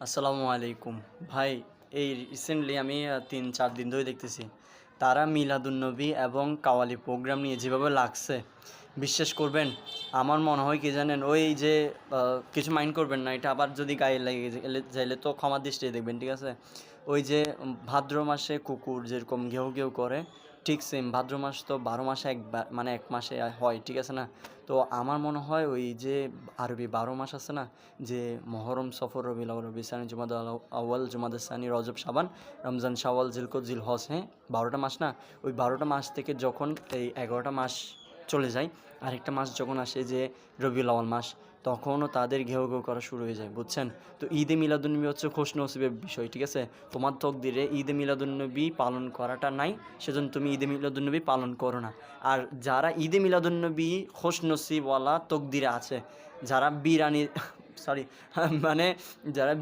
আসসালামু আলাইকুম ভাই। এই রিসেন্টলি আমি ৩-৪ দিন ধরে দেখতেছি তারা মিলাদুন্নবী এবং কাওয়ালি প্রোগ্রাম নিয়ে যেভাবে লাগছে, বিশ্বাস করবেন আমার মনে হয় কি জানেন, ওই যে কিছু মাইন্ড করবেন না, এটা আবার যদি গায়ে লেগে যাইলে তো ক্ষমা দৃষ্টিতে দেখবেন, ঠিক আছে? ওই যে ভাদ্র মাসে কুকুর যেরকম ঘেউ ঘেউ করে, ঠিক সেম ভাদ্র মাস তো ১২ মাসে একবার, মানে ১ মাসে হয়, ঠিক আছে না? তো আমার মনে হয় ওই যে আরবি ১২ মাস আছে না, যে মহরম, সফর, রবিউল আউয়াল, রবিউল সানি, জুমাদা আউয়াল, জুমাদা সানি, রজব, শাবান, রমজান, শাওয়াল, জিলকদ, জিলহজ, হ্যাঁ, ১২টা মাস না? ওই ১২টা মাস থেকে যখন এই ১১টা মাস চলে যায়, আরেকটা মাস যখন আসে যে রবিউল আউয়াল মাস, তখনও তাদের ঘেউ ঘেউ করা শুরু হয়ে যায়, বুঝছেন? তো ঈদে মিলাদুন্নবী হচ্ছে খুশ নসিবের বিষয়, ঠিক আছে? তোমার তকদিরে ঈদে মিলাদুন্নবী পালন করাটা নাই, সেজন্য তুমি ঈদে মিলাদুন্নবী পালন করো না। আর যারা ঈদে মিলাদুন্নবী খুশ নসিবওয়ালা তকদিরে আছে, যারা বিরানি সরি মানে যারা